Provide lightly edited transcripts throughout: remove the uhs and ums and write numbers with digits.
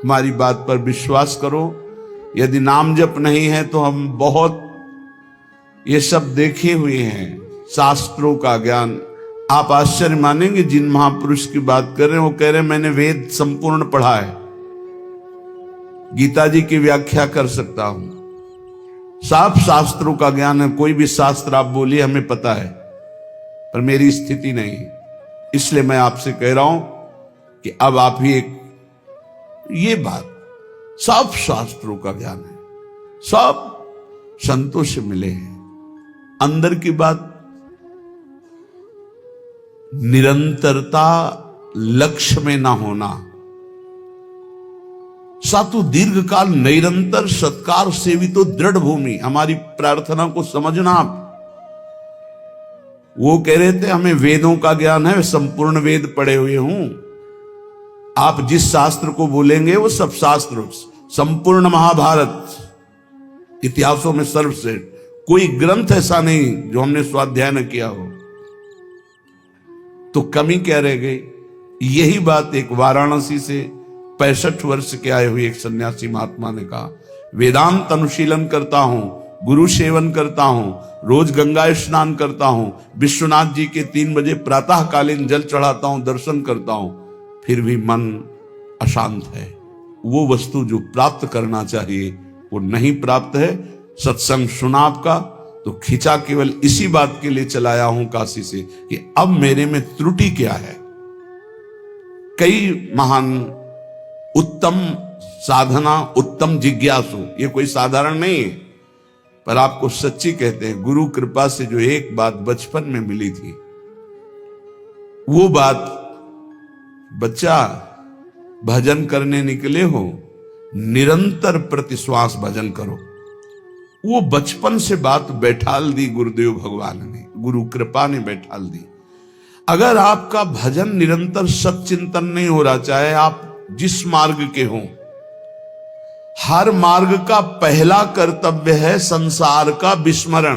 हमारी बात पर विश्वास करो। यदि नाम जप नहीं है तो हम बहुत ये सब देखे हुए हैं, शास्त्रों का ज्ञान। आप आश्चर्य मानेंगे, जिन महापुरुष की बात कर रहे हैं वो कह रहे हैं मैंने वेद संपूर्ण पढ़ा है, गीता जी की व्याख्या कर सकता हूं, साफ शास्त्रों का ज्ञान है, कोई भी शास्त्र आप बोलिए हमें पता है, पर मेरी स्थिति नहीं। इसलिए मैं आपसे कह रहा हूं कि अब आप ही एक ये बात, सब शास्त्रों का ज्ञान है, सब संतों से मिले हैं। अंदर की बात, निरंतरता लक्ष्य में ना होना, सातु दीर्घ काल निरंतर सत्कार सेवितो दृढ़ भूमि। हमारी प्रार्थना को समझना आप। वो कह रहे थे हमें वेदों का ज्ञान है, संपूर्ण वेद पढ़े हुए हूं। आप जिस शास्त्र को बोलेंगे वो सब शास्त्र, संपूर्ण महाभारत, इतिहासों में सर्वश्रेष्ठ, कोई ग्रंथ ऐसा नहीं जो हमने स्वाध्याय न किया हो। तो कमी क्या रह गई? यही बात एक वाराणसी से 65 वर्ष के आए हुए एक सन्यासी महात्मा ने कहा, वेदांत अनुशीलन करता हूं, गुरु सेवन करता हूं, रोज गंगा स्नान करता हूं, विश्वनाथ जी के 3 बजे प्रातःकालीन जल चढ़ाता हूं, दर्शन करता हूं, फिर भी मन अशांत है। वो वस्तु जो प्राप्त करना चाहिए वो नहीं प्राप्त है। सत्संग सुना आपका तो खिंचा केवल इसी बात के लिए चलाया हूं काशी से कि अब मेरे में त्रुटि क्या है। कई महान उत्तम साधना, उत्तम जिज्ञासु, ये कोई साधारण नहीं है, पर आपको सच्ची कहते हैं, गुरु कृपा से जो एक बात बचपन में मिली थी, वो बात, बच्चा भजन करने निकले हो, निरंतर प्रतिश्वास भजन करो। वो बचपन से बात बैठाल दी गुरुदेव भगवान ने, गुरु कृपा ने बैठाल दी। अगर आपका भजन निरंतर सच्चिंतन नहीं हो रहा, चाहे आप जिस मार्ग के हों, हर मार्ग का पहला कर्तव्य है संसार का विस्मरण।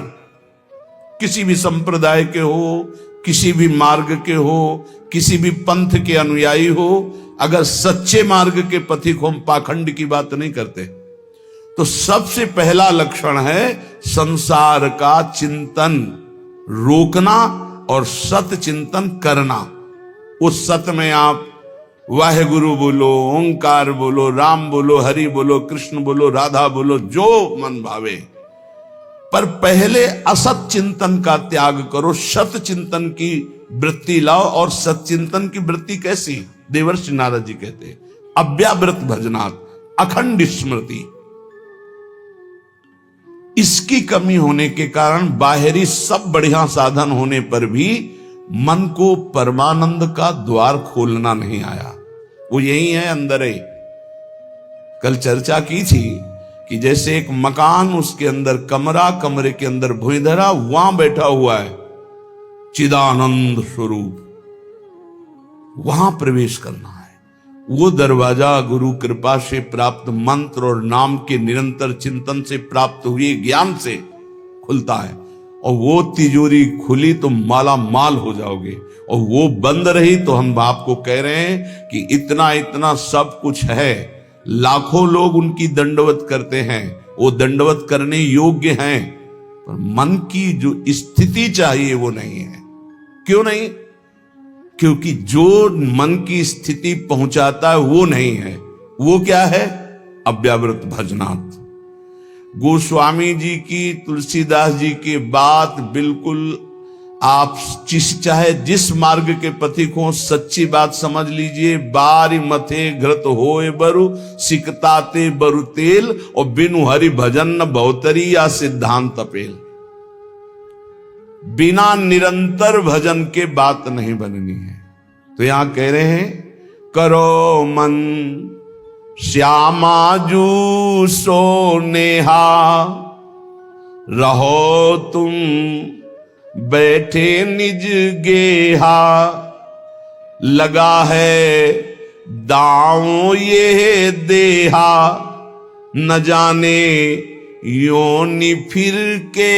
किसी भी संप्रदाय के हो, किसी भी मार्ग के हो, किसी भी पंथ के अनुयायी हो, अगर सच्चे मार्ग के पथिक हो, हम पाखंड की बात नहीं करते, तो सबसे पहला लक्षण है संसार का चिंतन रोकना और सत चिंतन करना। उस सत में आप वाहेगुरु बोलो, ओंकार बोलो, राम बोलो, हरि बोलो, कृष्ण बोलो, राधा बोलो, जो मन भावे, पर पहले असत चिंतन का त्याग करो, सत चिंतन की वृत्ति लाओ। और सच्चिंतन की वृत्ति कैसी? देवर्षि नारद जी कहते हैं, अव्यावृत भजनात्, अखंड स्मृति। इसकी कमी होने के कारण बाहरी सब बढ़िया साधन होने पर भी मन को परमानंद का द्वार खोलना नहीं आया। वो यही है, अंदर है। कल चर्चा की थी कि जैसे एक मकान, उसके अंदर कमरा, कमरे के अंदर भुइंधरा, वहां बैठा हुआ है चिदानंद स्वरूप, वहां प्रवेश करना है। वो दरवाजा गुरु कृपा से प्राप्त मंत्र और नाम के निरंतर चिंतन से प्राप्त हुए ज्ञान से खुलता है। और वो तिजोरी खुली तो माला माल हो जाओगे, और वो बंद रही तो हम आपको कह रहे हैं कि इतना इतना सब कुछ है, लाखों लोग उनकी दंडवत करते हैं, वो दंडवत करने योग्य हैं, पर मन की जो स्थिति चाहिए वो नहीं है। क्यों नहीं? क्योंकि जो मन की स्थिति पहुंचाता है वो नहीं है। वो क्या है? अव्यावृत भजनात्। गोस्वामी जी की, तुलसीदास जी की बात बिल्कुल, आप चाहे जिस मार्ग के पथिक हो, सच्ची बात समझ लीजिए। बारी मथे घृत होए बरु, सिकताते बरु तेल, और बिनु हरि भजन न बहुतरी या सिद्धांत अपेल। बिना निरंतर भजन के बात नहीं बननी है। तो यहां कह रहे हैं, करो मन श्यामा जू सोनेहा, रहो तुम बैठे निज गेहा, लगा है दांव ये देहा, न जाने योनि फिर के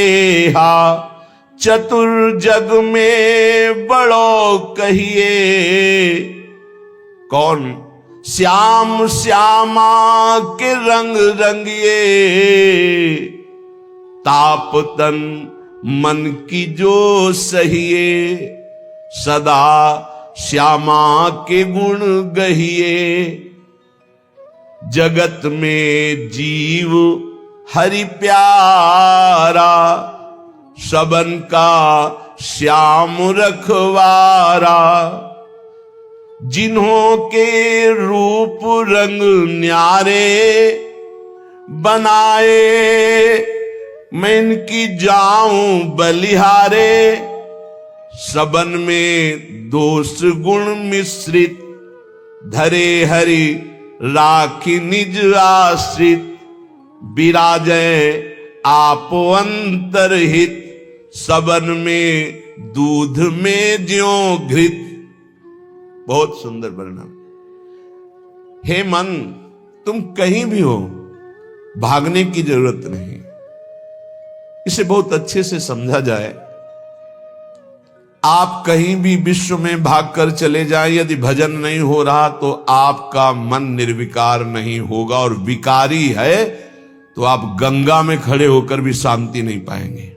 हा, चतुर जग में बड़ो कहिए। कौन? श्याम श्यामा के रंग रंगिए, ताप तन मन की जो सहिए, सदा श्यामा के गुण गहिए। जगत में जीव हरि प्यारा, सबन का श्याम रखवारा। जिन्हों के रूप रंग न्यारे बनाए, मैं इनकी जाऊं बलिहारे। सबन में दोष गुण मिश्रित, धरे हरि राखी निज आश्रित। विराजय आपो अंतरहित, सबन में दूध में ज्यों घृत। बहुत सुंदर वर्णन। हे मन, तुम कहीं भी हो, भागने की जरूरत नहीं। इसे बहुत अच्छे से समझा जाए। आप कहीं भी विश्व में भागकर चले जाएं, यदि भजन नहीं हो रहा तो आपका मन निर्विकार नहीं होगा, और विकारी है तो आप गंगा में खड़े होकर भी शांति नहीं पाएंगे।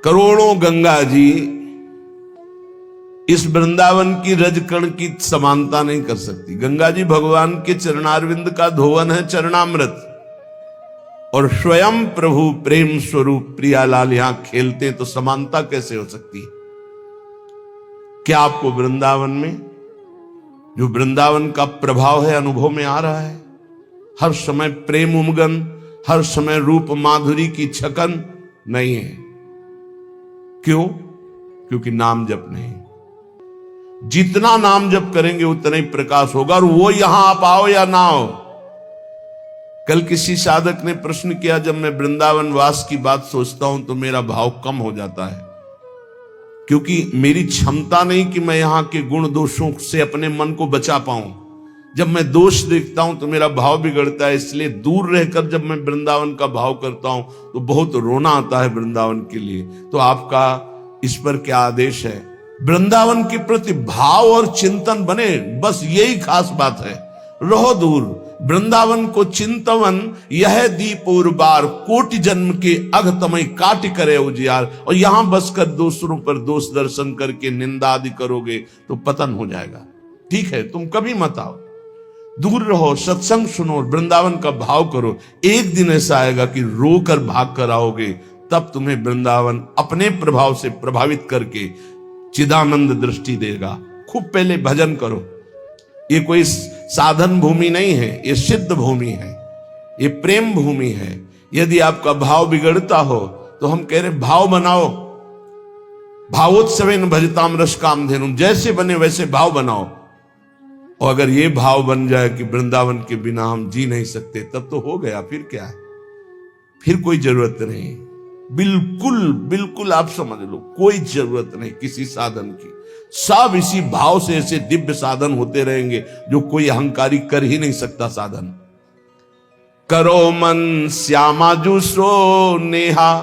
करोड़ों गंगा जी इस वृंदावन की रजकण की समानता नहीं कर सकती। गंगा जी भगवान के चरणारविंद का धोवन है, चरणामृत, और स्वयं प्रभु प्रेम स्वरूप प्रियालाल यहां खेलते, तो समानता कैसे हो सकती है? क्या आपको वृंदावन में जो वृंदावन का प्रभाव है अनुभव में आ रहा है? हर समय प्रेम उमगन, हर समय रूप माधुरी की छकन नहीं है। क्यों? क्योंकि नाम जप नहीं। जितना नाम जप करेंगे उतना ही प्रकाश होगा, और वो यहां आप आओ या ना आओ। कल किसी साधक ने प्रश्न किया, जब मैं वृंदावन वास की बात सोचता हूं तो मेरा भाव कम हो जाता है, क्योंकि मेरी क्षमता नहीं कि मैं यहां के गुण दोषों से अपने मन को बचा पाऊं। जब मैं दोष देखता हूं तो मेरा भाव बिगड़ता है, इसलिए दूर रहकर जब मैं वृंदावन का भाव करता हूं तो बहुत रोना आता है वृंदावन के लिए। तो आपका इस पर क्या आदेश है? वृंदावन के प्रति भाव और चिंतन बने, बस यही खास बात है। रहो दूर, वृंदावन को चिंतवन यह दीपुर बार, कोटि जन्म के अघतमय काट करे उजियार। और यहां बसकर दूसरों पर दोष दर्शन करके निंदा आदि करोगे तो पतन हो जाएगा। ठीक है, तुम कभी मत आओ, दूर रहो, सत्संग सुनो, वृंदावन का भाव करो। एक दिन ऐसा आएगा कि रोकर भाग कर आओगे, तब तुम्हें वृंदावन अपने प्रभाव से प्रभावित करके चिदानंद दृष्टि देगा। खूब पहले भजन करो। ये कोई साधन भूमि नहीं है, ये सिद्ध भूमि है, ये प्रेम भूमि है। यदि आपका भाव बिगड़ता हो तो हम कह रहे भाव बनाओ। भावोत्सवेन भजताम रस कामधेनुम, जैसे बने वैसे भाव बनाओ। और अगर ये भाव बन जाए कि वृंदावन के बिना हम जी नहीं सकते, तब तो हो गया। फिर क्या है? फिर कोई जरूरत नहीं। बिल्कुल बिल्कुल आप समझ लो, कोई जरूरत नहीं किसी साधन की। सब इसी भाव से ऐसे दिव्य साधन होते रहेंगे जो कोई अहंकारी कर ही नहीं सकता साधन। करो मन श्यामाजू सो नेहा,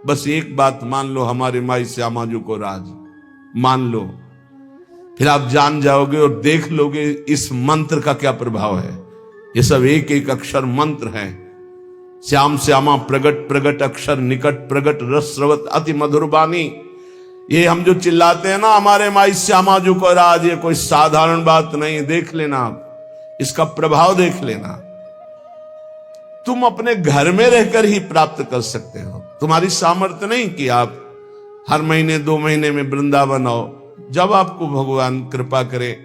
बस एक बात मान लो, हमारे माई श्यामाजू को राज मान लो, फिर आप जान जाओगे और देख लोगे इस मंत्र का क्या प्रभाव है। ये सब एक एक अक्षर मंत्र है। श्याम श्यामा प्रगट प्रगट अक्षर निकट प्रगट रस स्रवत अति मधुर बानी। ये हम जो चिल्लाते हैं ना, हमारे माई श्यामा जो को राज, ये कोई साधारण बात नहीं। देख लेना आप, इसका प्रभाव देख लेना। तुम अपने घर में रहकर ही प्राप्त कर सकते हो। तुम्हारी सामर्थ्य नहीं कि आप हर महीने 2 महीने में वृंदावन आओ। जब आपको भगवान कृपा करे,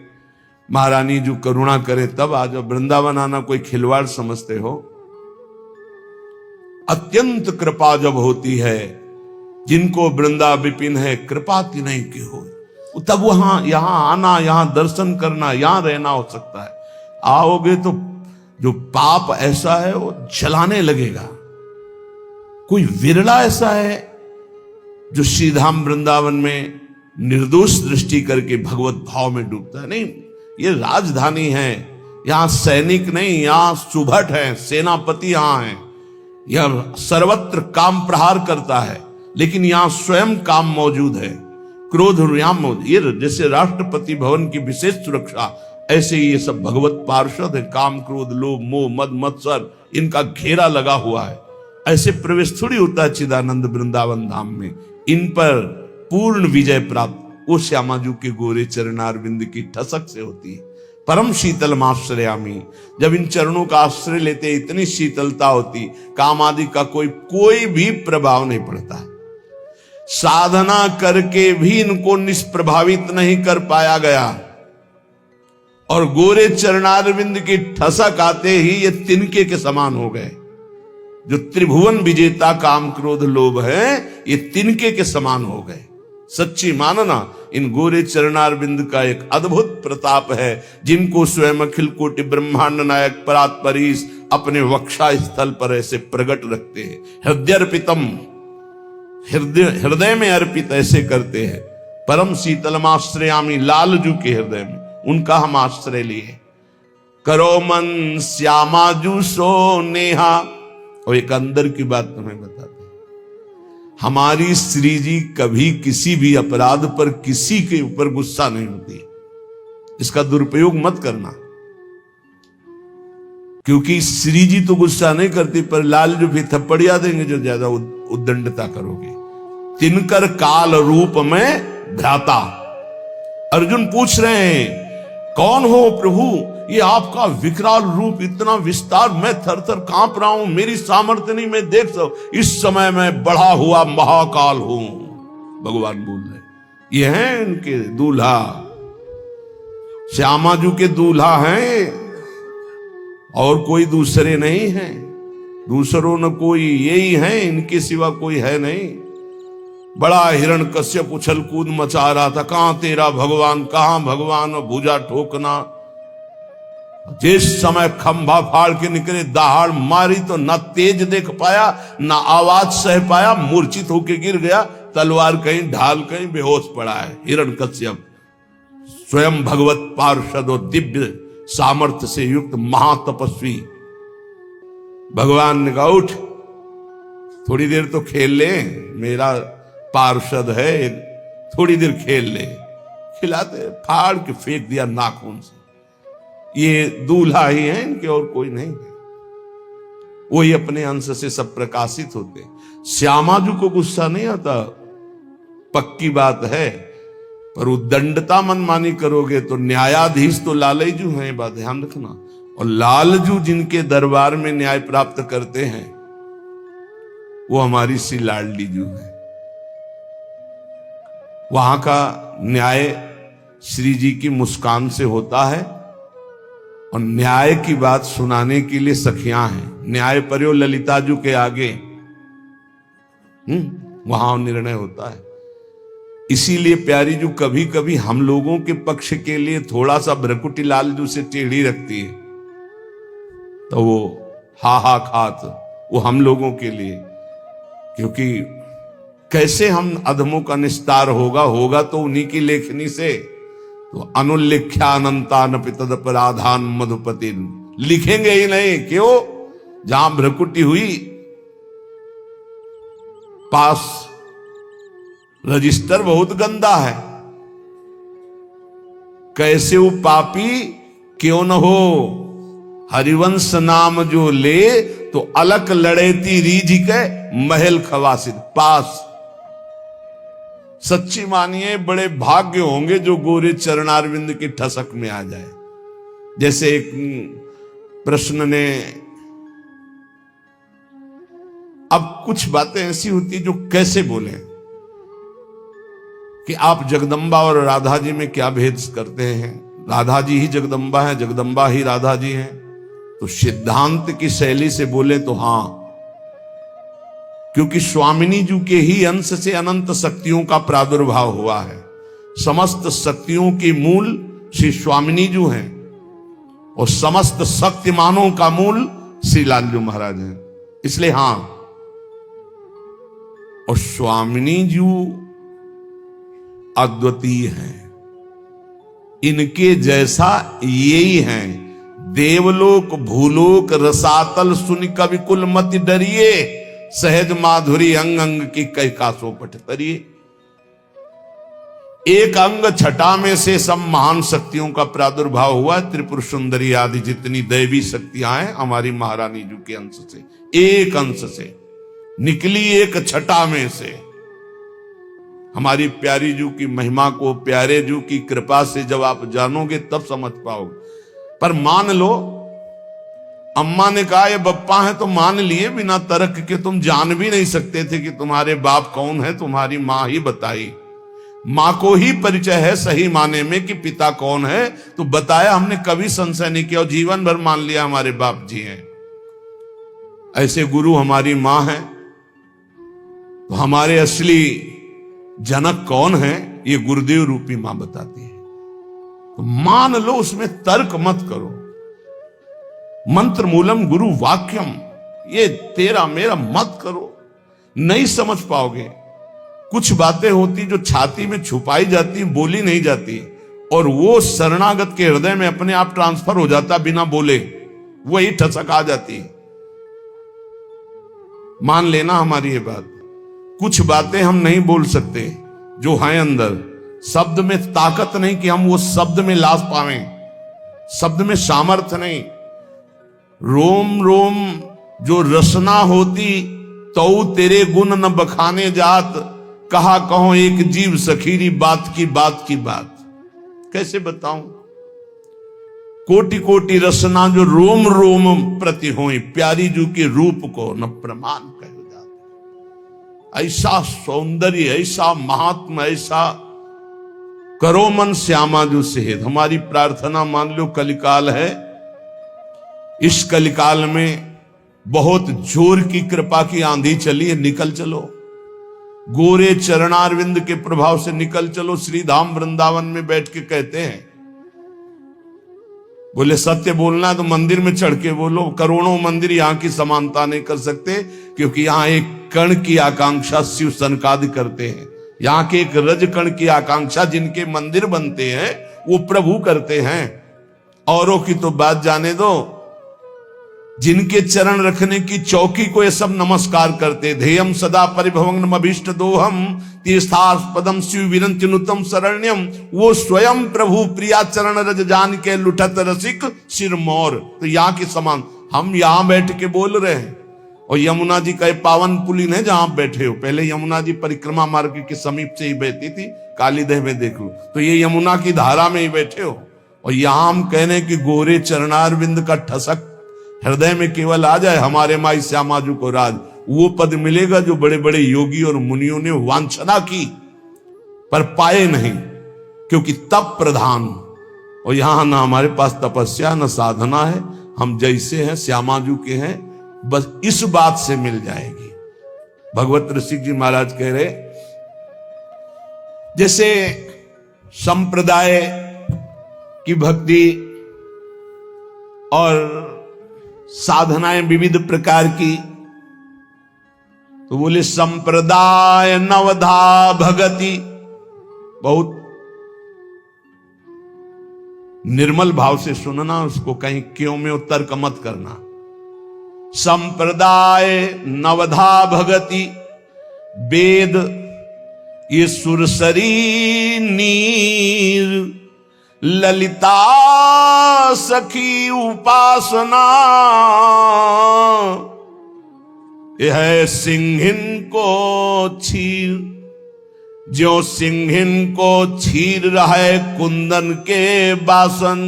महारानी जो करुणा करे, तब आ जाओ। वृंदावन आना कोई खिलवाड़ समझते हो? अत्यंत कृपा जब होती है, जिनको वृंदा विपिन है, कृपा की नहीं की हो, तब वहां यहां आना, यहां दर्शन करना, यहां रहना हो सकता है। आओगे तो जो पाप ऐसा है वो जलाने लगेगा। कोई विरला ऐसा है जो श्रीधाम वृंदावन में निर्दोष दृष्टि करके भगवत भाव में डूबता है। नहीं, ये राजधानी है, यहां सैनिक नहीं, यहां सुभट है, सेनापति यहां है। यह सर्वत्र काम प्रहार करता है, लेकिन यहां स्वयं काम मौजूद है। क्रोध रुयाम, ये जैसे राष्ट्रपति भवन की विशेष सुरक्षा, ऐसे ही ये सब भगवत पार्षद है। काम क्रोध लोभ मोह मद मत्सर, इनका घेरा लगा हुआ है। ऐसे प्रवेश थोड़ी होता है चिदानंद वृंदावन धाम में। इन पर पूर्ण विजय प्राप्त वो श्यामाजू के गोरे चरणारविंद की ठसक से होती है। परम शीतल आश्रयामी, जब इन चरणों का आश्रय लेते इतनी शीतलता होती, काम आदि का कोई भी प्रभाव नहीं पड़ता। साधना करके भी इनको निष्प्रभावित नहीं कर पाया गया, और गोरे चरणारविंद की ठसक आते ही ये तिनके के समान हो गए। जो त्रिभुवन विजेता काम क्रोध लोभ है, ये तिनके के समान हो गए। सच्ची मानना इन गोरे चरणारविंद का एक अद्भुत प्रताप है, जिनको स्वयं अखिल कोटि ब्रह्मांड नायक परात्परीश अपने वक्षा स्थल पर ऐसे प्रकट रखते हैं। हृदयर्पितम, हृदय में अर्पित ऐसे करते हैं। परम शीतलमाश्रयामी, लालजू के हृदय में उनका हम आश्रय लिए। करो मन श्यामाजू सो नेहा। और एक अंदर की बात तुम्हें बताते हैं, हमारी श्री जी कभी किसी भी अपराध पर किसी के ऊपर गुस्सा नहीं होती। इसका दुरुपयोग मत करना, क्योंकि श्री जी तो गुस्सा नहीं करती, पर लाल जो भी थप्पड़िया देंगे जो ज्यादा उद्दंडता करोगे। तिनकर काल रूप में भ्राता। अर्जुन पूछ रहे हैं कौन हो प्रभु, ये आपका विकराल रूप, इतना विस्तार, मैं थर थर कांप रहा हूं, मेरी सामर्थ्य नहीं, मैं देख सकूं, इस समय मैं बढ़ा हुआ महाकाल हूं। भगवान बोल रहे ये हैं इनके दूल्हा, श्यामाजू के दूल्हा हैं, और कोई दूसरे नहीं हैं। दूसरों न कोई, यही हैं, इनके सिवा कोई है नहीं। बड़ा हिरण्यकश्यप उछल कूद मचा रहा था, कहां तेरा भगवान, कहां भगवान, भुजा ठोकना। जिस समय खंभा फाड़ के निकले, दहाड़ मारी तो ना तेज देख पाया, ना आवाज सह पाया, मूर्छित होके गिर गया। तलवार कहीं ढाल कहीं बेहोश पड़ा है हिरण्यकश्यप, स्वयं भगवत पार्षद और दिव्य सामर्थ्य से युक्त महातपस्वी। भगवान ने कहा उठ, थोड़ी देर तो खेल ले, मेरा पार्षद है, थोड़ी देर खेल ले। खिलाते, फाड़ के फेंक दिया नाखून से। ये दूल्हा ही है इनके, और कोई नहीं है। वही अपने अंश से सब प्रकाशित होते। श्यामाजू को गुस्सा नहीं आता, पक्की बात है, पर उद्दंडता मनमानी करोगे तो न्यायाधीश तो लालजू हैं, बात ध्यान रखना। और लालजू जिनके दरबार में न्याय प्राप्त करते हैं, वो हमारी सी लाडली जू है। वहां का न्याय श्री जी की मुस्कान से होता है, और न्याय की बात सुनाने के लिए सखियां हैं। न्याय पर्यो ललिताजू के आगे वहां निर्णय होता है। इसीलिए प्यारी जू कभी कभी हम लोगों के पक्ष के लिए थोड़ा सा भ्रकुटी लालजू से टेढ़ी रखती है, तो वो हा खात वो हम लोगों के लिए, क्योंकि कैसे हम अधमों का निस्तार होगा तो उन्हीं की लेखनी से। तो अनुल्लिख्यानंतान तदपराधान मधुपति, लिखेंगे ही नहीं, क्यों? जहां भ्रकुटी हुई पास रजिस्टर बहुत गंदा है, कैसे वो पापी क्यों न हो, हरिवंश नाम जो ले तो अलक लड़ेती रीझ के महल खवासिद पास। सच्ची मानिए बड़े भाग्य होंगे जो गोरे चरणारविंद की ठसक में आ जाए। जैसे एक प्रश्न ने, अब कुछ बातें ऐसी होती जो कैसे बोले कि आप जगदम्बा और राधा जी में क्या भेद करते हैं, राधा जी ही जगदम्बा है, जगदम्बा ही राधा जी हैं। तो सिद्धांत की शैली से बोले तो हां, क्योंकि स्वामिनी जी के ही अंश से अनंत शक्तियों का प्रादुर्भाव हुआ है। समस्त शक्तियों के मूल श्री स्वामिनी जी हैं, और समस्त शक्तिमानों का मूल श्री लालजू महाराज हैं। इसलिए हां, और स्वामिनी जी अद्वितीय हैं, इनके जैसा यही हैं। देवलोक भूलोक रसातल सुनि कवि कुल मति डरिए, सहज माधुरी अंग अंग की कई कासों पट तरिए। एक अंग छटा में से सब महान शक्तियों का प्रादुर्भाव हुआ। त्रिपुर सुंदरी आदि जितनी दैवी शक्तियां हैं हमारी महारानी जी के अंश से, एक अंश से निकली, एक छटा में से। हमारी प्यारी जू की महिमा को, प्यारे जू की कृपा से जब आप जानोगे तब समझ पाओगे। पर मान लो, अम्मा ने कहा ये बप्पा है तो मान लिए बिना तर्क के। तुम जान भी नहीं सकते थे कि तुम्हारे बाप कौन है, तुम्हारी मां ही बताई। मां को ही परिचय है सही माने में कि पिता कौन है, तो बताया। हमने कभी संशय नहीं किया और जीवन भर मान लिया हमारे बाप जी हैं। ऐसे गुरु हमारी मां है, तो हमारे असली जनक कौन है ये गुरुदेव रूपी मां बताती है। तो मान लो, उसमें तर्क मत करो। मंत्र मूलम गुरु वाक्यम, ये तेरा मेरा मत करो, नहीं समझ पाओगे। कुछ बातें होती जो छाती में छुपाई जाती, बोली नहीं जाती, और वो शरणागत के हृदय में अपने आप ट्रांसफर हो जाता बिना बोले, वही ठसक आ जाती। मान लेना हमारी ये बात। कुछ बातें हम नहीं बोल सकते जो हैं अंदर, शब्द में ताकत नहीं कि हम वो शब्द में लाश पावें, शब्द में सामर्थ्य नहीं। रोम रोम जो रसना होती तो तेरे गुण न बखाने जात, कहा कहो एक जीव सखीरी बात की बात की बात। कैसे बताऊं? कोटि कोटि रसना जो रोम रोम प्रति होई, प्यारी जू के रूप को न प्रमाण कहो जात। ऐसा सौंदर्य, ऐसा महात्मा, ऐसा करो मन श्यामा जू सेहत। हमारी प्रार्थना मान लो कलिकाल है, इस कलिकाल में बहुत जोर की कृपा की आंधी चली है, निकल चलो। गोरे चरणारविंद के प्रभाव से निकल चलो। श्री धाम वृंदावन में बैठ के कहते हैं, बोले सत्य बोलना है तो मंदिर में चढ़ के बोलो। करोड़ों मंदिर यहां की समानता नहीं कर सकते, क्योंकि यहां एक कण की आकांक्षा शिव सनकादि करते हैं। यहां के एक रज कण की आकांक्षा जिनके मंदिर बनते हैं वो प्रभु करते हैं। औरों की तो बात जाने दो, जिनके चरण रखने की चौकी को ये सब नमस्कार करते। ध्येयम सदा परिभवग्नम अभीष्ट दोहम तीर्थास्पदम शिव विरंचनुतम शरण्यम। वो स्वयं प्रभु प्रिया चरण रज जान के लुठत रसिक सिरमौर। तो यहाँ के समान हम यहाँ बैठ के बोल रहे हैं, और यमुना जी का पावन पुलिन है जहां बैठे हो। पहले यमुना जी परिक्रमा मार्ग के समीप से ही बहती थी, कालीदह में देख लो, तो ये यमुना की धारा में ही बैठे हो। और यहां हम कहने की गोरे चरणारविंद का ठसक हृदय में केवल आ जाए, हमारे माई श्यामाजू को राज, वो पद मिलेगा जो बड़े बड़े योगी और मुनियों ने वांछना की पर पाए नहीं, क्योंकि तप प्रधान। और यहां ना हमारे पास तपस्या न साधना है, हम जैसे हैं श्यामाजू के हैं, बस इस बात से मिल जाएगी। भगवत ऋषिक जी महाराज कह रहे, जैसे संप्रदाय की भक्ति और साधनाएं विविध प्रकार की, तो बोले संप्रदाय नवधा भगति। बहुत निर्मल भाव से सुनना, उसको कहीं क्यों में तर्क मत करना। संप्रदाय नवधा भगति वेद ये सुरसरी नीर, ललिता सखी उपासना यह है सिंहिन को छीर। जो सिंहिन को छीर रहे कुंदन के बासन,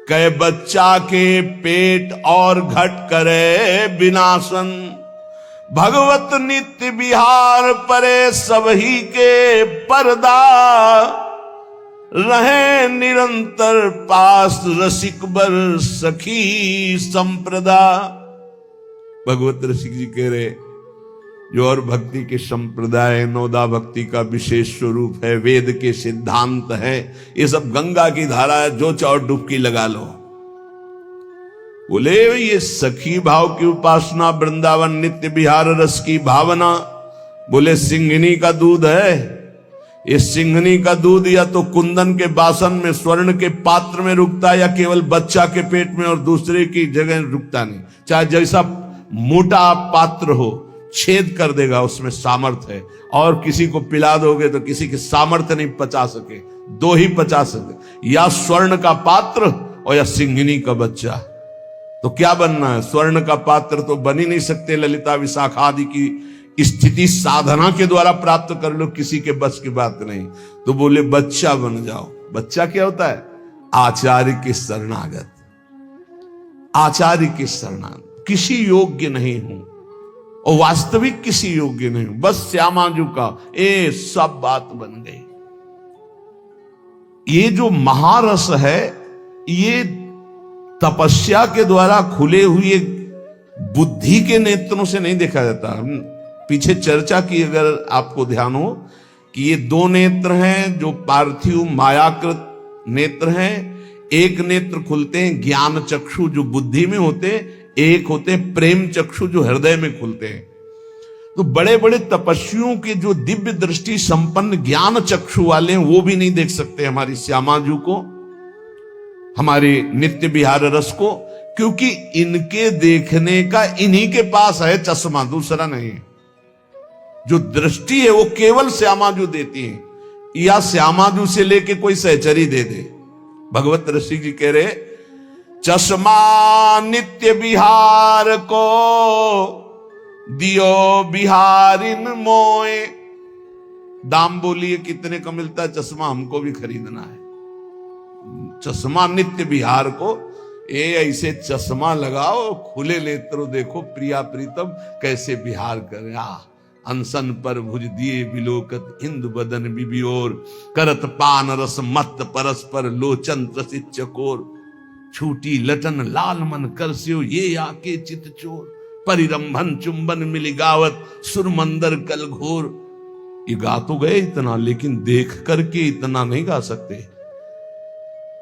कै बच्चा के पेट और घट करे विनाशन। भगवत नित्य विहार परे सबही के पर्दा, रहे निरंतर पास रसिक बर सखी संप्रदा। भगवत रसिक जी कह रहे, जो और भक्ति के संप्रदाय नौदा भक्ति का विशेष स्वरूप है, वेद के सिद्धांत है, ये सब गंगा की धारा है, जो चाहो डुबकी लगा लो। बोले ये सखी भाव की उपासना, वृंदावन नित्य विहार रस की भावना। बोले सिंघनी का दूध है, ये सिंघनी का दूध या तो कुंदन के बासन में स्वर्ण के पात्र में रुकता है, या केवल बच्चा के पेट में और दूसरे की जगह रुकता नहीं। चाहे जैसा मोटा पात्र हो, छेद कर देगा, उसमें सामर्थ्य है। और किसी को पिला दोगे तो किसी के सामर्थ्य नहीं पचा सके, दो ही पचा सके, या स्वर्ण का पात्र और या सिंहिनी का बच्चा। तो क्या बनना है? स्वर्ण का पात्र तो बन ही नहीं सकते, ललिता विशाखा आदि की स्थिति साधना के द्वारा प्राप्त कर लो, किसी के बस की बात नहीं। तो बोले बच्चा बन जाओ। बच्चा क्या होता है? आचार्य के शरणागत, आचार्य के शरणागत। किसी योग्य नहीं हूं और वास्तविक किसी योग्य नहीं हूं, बस श्यामाजू का ए सब बात बन गई। ये जो महारस है, ये तपस्या के द्वारा खुले हुए बुद्धि के नेत्रों से नहीं देखा जाता। हम पीछे चर्चा की, अगर आपको ध्यान हो, कि ये दो नेत्र हैं जो पार्थिव मायाकृत नेत्र हैं। एक नेत्र खुलते हैं ज्ञान चक्षु जो बुद्धि में होते हैं, एक होते हैं प्रेम चक्षु जो हृदय में खुलते हैं। तो बड़े बड़े तपस्वियों के जो दिव्य दृष्टि संपन्न ज्ञान चक्षु वाले हैं, वो भी नहीं देख सकते हमारी श्यामाजू को, हमारे नित्य विहार रस को, क्योंकि इनके देखने का इन्हीं के पास है चश्मा, दूसरा नहीं है। जो दृष्टि है वो केवल श्यामाजू देती है, या श्यामाजू से लेके कोई सहचरी दे दे। भगवत ऋषि जी कह रहे, चश्मा नित्य विहार को दियो बिहारिन मोए। दाम बोलिए कितने का मिलता है चश्मा? हमको भी खरीदना है चश्मा नित्य विहार को। ऐसे चश्मा लगाओ, खुले नेत्र देखो प्रिया प्रीतम कैसे विहार करे। अनसन पर भुज दिए बिलोकत इंदु बदन बिबियोर, करत पान रस मत परस्पर लोचन त्रसित चकोर। छूटी लटन लाल मन करस्यो ये आके चित चोर, परिरंभन चुंबन मिली गावत सुरमंदर कल घोर। ये गा तो गए इतना, लेकिन देख करके इतना नहीं गा सकते।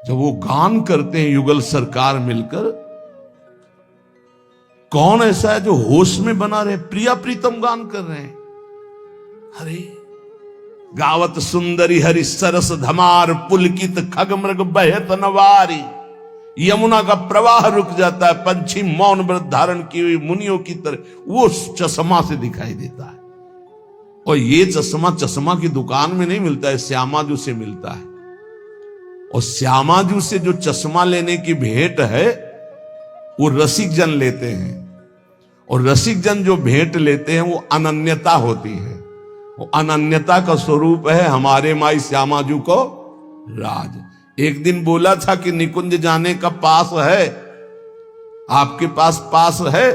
जब वो गान करते हैं युगल सरकार मिलकर, कौन ऐसा है जो होश में बना रहे? प्रिया प्रीतम गान कर रहे हैं। अरे गावत सुंदरी हरि सरस धमार, पुलकित खग मृग बहत नवारी। यमुना का प्रवाह रुक जाता है, पंछी मौन व्रत धारण की हुई मुनियों की तरह वो चश्मा से दिखाई देता है। और ये चश्मा की दुकान में नहीं मिलता है, श्यामाजू से मिलता है। और श्यामाजू से जो चश्मा लेने की भेंट है वो रसिक जन लेते हैं, और रसिक जन जो भेंट लेते हैं वो अनन्यता होती है। वो अनन्यता का स्वरूप है हमारे माई श्यामाजू को राज। एक दिन बोला था कि निकुंज जाने का पास है, आपके पास है,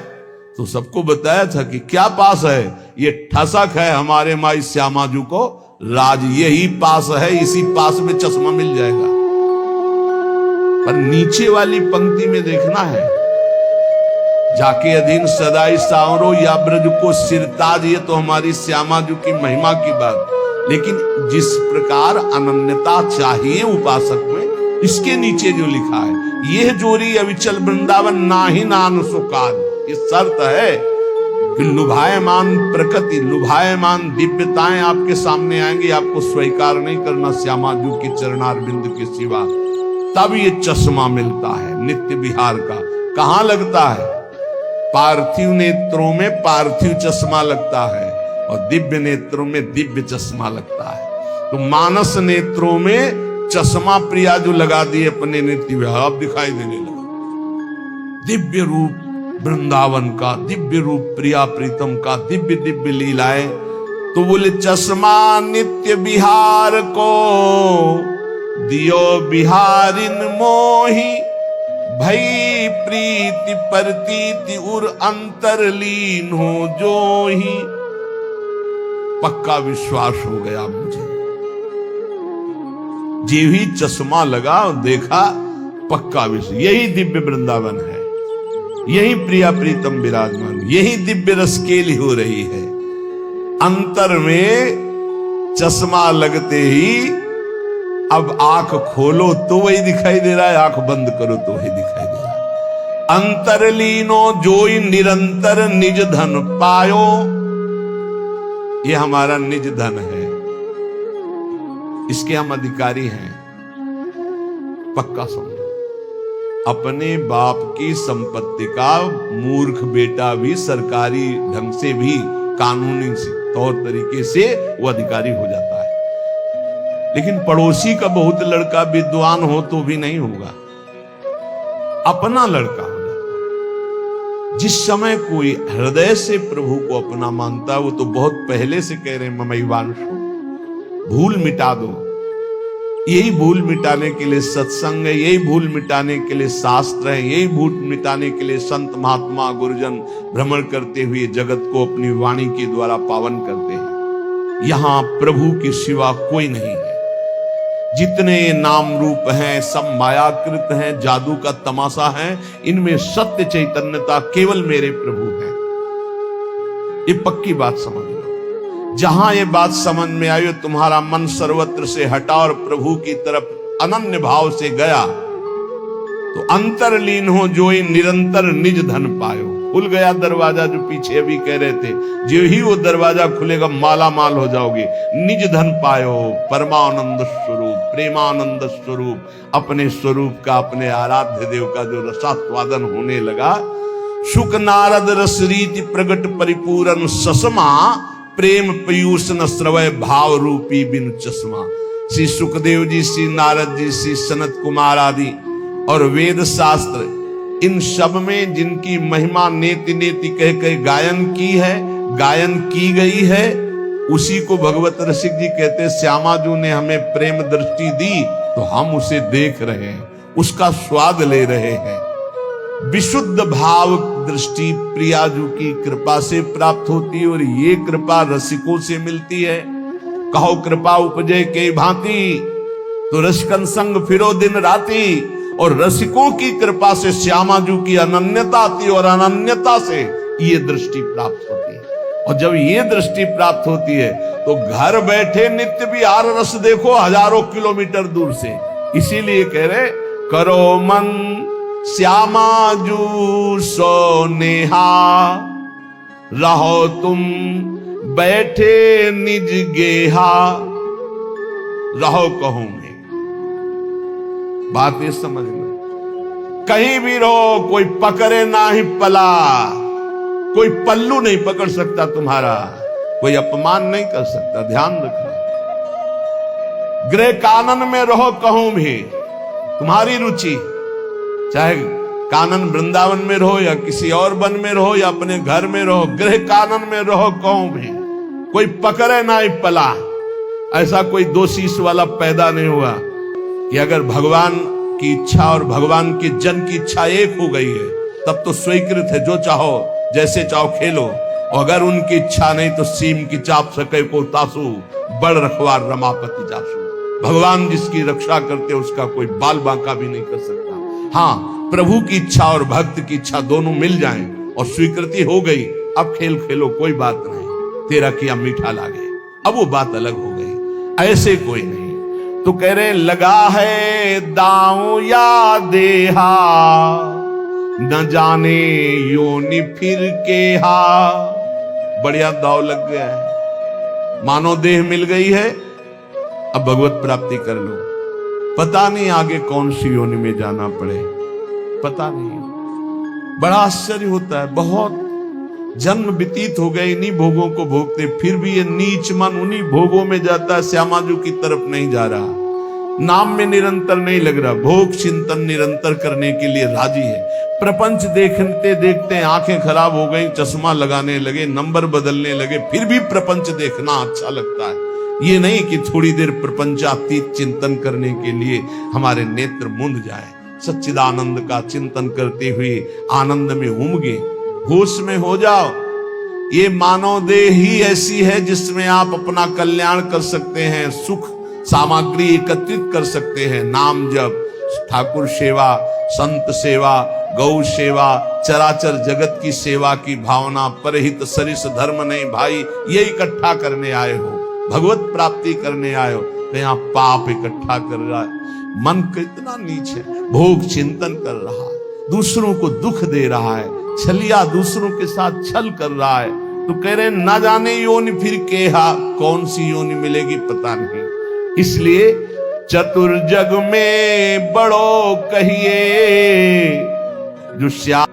तो सबको बताया था कि क्या पास है? ये ठसक है हमारे माई श्यामाजू को राज, यही पास है, इसी पास में चश्मा मिल जाएगा। पर नीचे वाली पंक्ति में देखना है, जाके अधीन सदाई सावरो या ब्रज को सिरताज, ये तो हमारी श्यामाजू की महिमा की बात। लेकिन जिस प्रकार अनन्यता चाहिए उपासक में, इसके नीचे जो लिखा है, यह जोरी अविचल वृंदावन नाही नान सुकाद, ये शर्त है कि लुभायमान प्रकृति, लुभायमान दिव्यताएं आपके सामने आएंगी, आपको स्वीकार नहीं करना श्यामाजू के चरणारविंद के सिवा, तब ये चश्मा मिलता है नित्य विहार का। कहां लगता है? पार्थिव नेत्रों में पार्थिव चश्मा लगता है, और दिव्य नेत्रों में दिव्य चश्मा लगता है। तो मानस नेत्रों में चश्मा प्रिया जो लगा दिए अपने नित्य विहार, अब दिखाई देने लगा दिव्य रूप वृंदावन का, दिव्य रूप प्रिया प्रीतम का, दिव्य दिव्य लीलाएं। तो बोले चश्मा नित्य विहार को दियो बिहारिन मोही, भई प्रीति परतीति उर अंतरलीन हो जो ही। पक्का विश्वास हो गया मुझे, जी ही चश्मा लगा और देखा, पक्का विश्वास, यही दिव्य वृंदावन है, यही प्रिया प्रीतम विराजमान, यही दिव्य रसकेली हो रही है। अंतर में चश्मा लगते ही अब आंख खोलो तो वही दिखाई दे रहा है, आंख बंद करो तो वही दिखाई दे रहा है। अंतरलीनो जोई निरंतर निज धन पायो, ये हमारा निज धन है, इसके हम अधिकारी हैं। पक्का समझो, अपने बाप की संपत्ति का मूर्ख बेटा भी सरकारी ढंग से भी कानूनी तौर तरीके से वो अधिकारी हो जाता है। लेकिन पड़ोसी का बहुत लड़का विद्वान हो तो भी नहीं होगा, अपना लड़का हो जाता है। जिस समय कोई हृदय से प्रभु को अपना मानता है, वो तो बहुत पहले से कह रहे हैं ममैवांशो, भूल मिटा दो। यही भूल मिटाने के लिए सत्संग है, यही भूल मिटाने के लिए शास्त्र है, यही भूल मिटाने के लिए संत महात्मा गुरुजन भ्रमण करते हुए जगत को अपनी वाणी के द्वारा पावन करते हैं। यहां प्रभु के सिवा कोई नहीं है। जितने नाम रूप हैं सब मायाकृत हैं, जादू का तमाशा है, इनमें सत्य चैतन्यता केवल मेरे प्रभु है। ये पक्की बात समझ लो। जहां ये बात समझ में आई, तुम्हारा मन सर्वत्र से हटा और प्रभु की तरफ अनन्य भाव से गया, तो अंतरलीन हो जो ही निरंतर निज धन पायो। खुल गया दरवाजा, जो पीछे अभी कह रहे थे, जो ही वो दरवाजा खुलेगा माला माल हो जाओगे। निज धन पायो, परमानंद स्वरूप, प्रेमानंद स्वरूप, अपने स्वरूप का, अपने आराध्य देव का जो रसास्वादन होने लगा। सुख नारद रस रीति प्रगट परिपूरन ससमा, प्रेम पयूष न श्रवय भाव रूपी बिन चश्मा। श्री सुखदेव जी, श्री नारद जी, श्री सनत कुमार आदि और वेद शास्त्र, इन सब में जिनकी महिमा नेति नेति कह कह गायन की है, गायन की गई है, उसी को भगवत रसिक जी कहते, श्यामाजू ने हमें प्रेम दृष्टि दी तो हम उसे देख रहे हैं, उसका स्वाद ले रहे हैं। विशुद्ध भाव दृष्टि प्रियाजू की कृपा से प्राप्त होती है, और ये कृपा रसिकों से मिलती है। कहो कृपा उपजे के भांति, तो रसिकन संग फिरो दिन राती। और रसिकों की कृपा से श्यामाजू की अनन्यता आती, और अनन्यता से ये दृष्टि प्राप्त होती है। और जब ये दृष्टि प्राप्त होती है तो घर बैठे नित्य विहार रस देखो हजारों किलोमीटर दूर से। इसीलिए कह रहे, करो मन श्यामाजू सो नेहा, रहो तुम बैठे निज गेहा। रहो कहूं मैं, बात ये समझ लो। कहीं भी रहो, कोई पकड़े ना ही पला, कोई पल्लू नहीं पकड़ सकता तुम्हारा, कोई अपमान नहीं कर सकता। ध्यान रखना। गृह कानन में रहो कहूं भी, तुम्हारी रुचि, चाहे कानन वृंदावन में रहो या किसी और वन में रहो या अपने घर में रहो, गृह कानन में रहो कहूं भी, कोई पकड़े ना ही पला। ऐसा कोई दो शीश वाला पैदा नहीं हुआ कि अगर भगवान की इच्छा और भगवान के जन की इच्छा एक हो गई है तब तो स्वीकृत है, जो चाहो जैसे चाहो खेलो। अगर उनकी इच्छा नहीं तो सीम की चाप सके को तासु, बड़ रखवार रमापति जासु। भगवान जिसकी रक्षा करते उसका कोई बाल बांका भी नहीं कर सकता। हाँ, प्रभु की इच्छा और भक्त की इच्छा दोनों मिल जाएं और स्वीकृति हो गई, अब खेल खेलो, कोई बात नहीं, तेरा किया मीठा लागे, अब वो बात अलग हो गई। ऐसे कोई नहीं। तो कह रहे, लगा है दांव या देहा, न जाने योनि फिर के हा। बढ़िया दाव लग गया है, मानो देह मिल गई है, अब भगवत प्राप्ति कर लो। पता नहीं आगे कौन सी योनि में जाना पड़े, पता नहीं। बड़ा आश्चर्य होता है, बहुत जन्म व्यतीत हो गए इन्हीं भोगों को भोगते, फिर भी ये नीच मन उन्हीं भोगों में जाता है, श्यामाजू की तरफ नहीं जा रहा, नाम में निरंतर नहीं लग रहा, भोग चिंतन निरंतर करने के लिए राजी है। प्रपंच देखते देखते आंखें खराब हो गई, चश्मा लगाने लगे, नंबर बदलने लगे, फिर भी प्रपंच देखना अच्छा लगता है। ये नहीं कि थोड़ी देर प्रपंचातीत चिंतन करने के लिए हमारे नेत्र मुंद जाए, सच्चिदानंद का चिंतन करते हुए आनंद में उमगे, होश में हो जाओ। ये मानव देह ही ऐसी है जिसमें आप अपना कल्याण कर सकते हैं, सुख सामग्री एकत्रित कर सकते हैं। नाम जप, ठाकुर सेवा, संत सेवा, गौ सेवा, चराचर जगत की सेवा की भावना, परहित सरिस धर्म नहीं भाई, ये इकट्ठा करने आए हो, भगवत प्राप्ति करने आए हो, तो यहाँ पाप इकट्ठा कर रहा है। मन कितना नीच है, भोग चिंतन कर रहा है, दूसरों को दुख दे रहा है, छलिया दूसरों के साथ छल कर रहा है। तो कह रहे ना जाने योनि फिर केहा, कौन सी योनि मिलेगी पता नहीं। इसलिए चतुर्जग में बड़ो कहिए जो Shyam.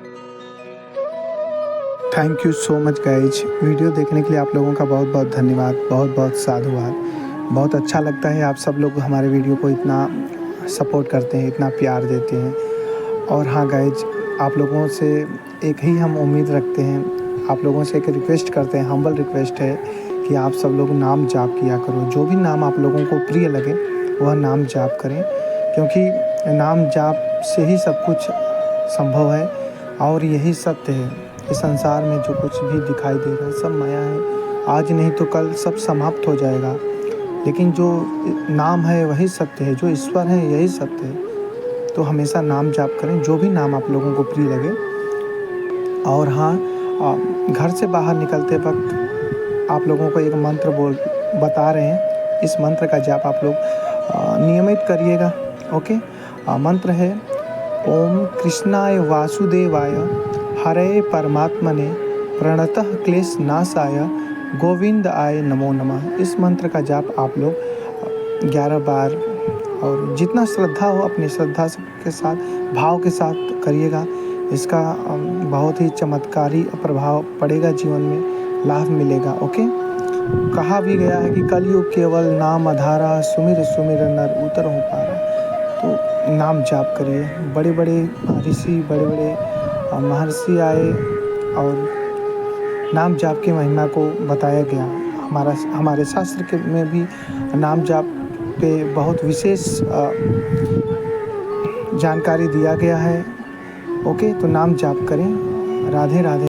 Thank you so much guys. Video देखने के लिए आप लोगों का बहुत बहुत धन्यवाद, बहुत बहुत साधुवाद। बहुत अच्छा लगता है आप सब लोग हमारे वीडियो को इतना सपोर्ट करते हैं, इतना प्यार देते हैं। और हाँ गाइज, आप लोगों से एक ही हम उम्मीद रखते हैं, आप लोगों से एक रिक्वेस्ट करते हैं, हम्बल रिक्वेस्ट है कि आप सब लोग नाम जाप किया करो। जो भी नाम आप लोगों को प्रिय लगे वह नाम जाप करें, क्योंकि नाम जाप से ही सब कुछ संभव है और यही सत्य है। इस संसार में जो कुछ भी दिखाई दे रहा है सब माया है, आज नहीं तो कल सब समाप्त हो जाएगा, लेकिन जो नाम है वही सत्य है, जो ईश्वर है यही सत्य है। तो हमेशा नाम जाप करें, जो भी नाम आप लोगों को प्रिय लगे। और हाँ, घर से बाहर निकलते वक्त आप लोगों को एक मंत्र बता रहे हैं, इस मंत्र का जाप आप लोग नियमित करिएगा। ओके, मंत्र है ओम कृष्णाय वासुदेवाय हरे परमात्मने प्रणतः क्लेश नाशाय गोविंद आय नमो नमः। इस मंत्र का जाप आप लोग 11 बार और जितना श्रद्धा हो अपनी श्रद्धा के साथ, भाव के साथ करिएगा। इसका बहुत ही चमत्कारी प्रभाव पड़ेगा, जीवन में लाभ मिलेगा। ओके, कहा भी गया है कि कलयुग केवल नाम आधारा, सुमिर सुमिर नर उतर हो पारा। तो नाम जाप करिए। बड़े बड़े ऋषि, बड़े बड़े महर्षि आए और नाम जाप की महिमा को बताया गया। हमारे शास्त्र में भी नाम जाप पे बहुत विशेष जानकारी दिया गया है। ओके, तो नाम जाप करें। राधे राधे।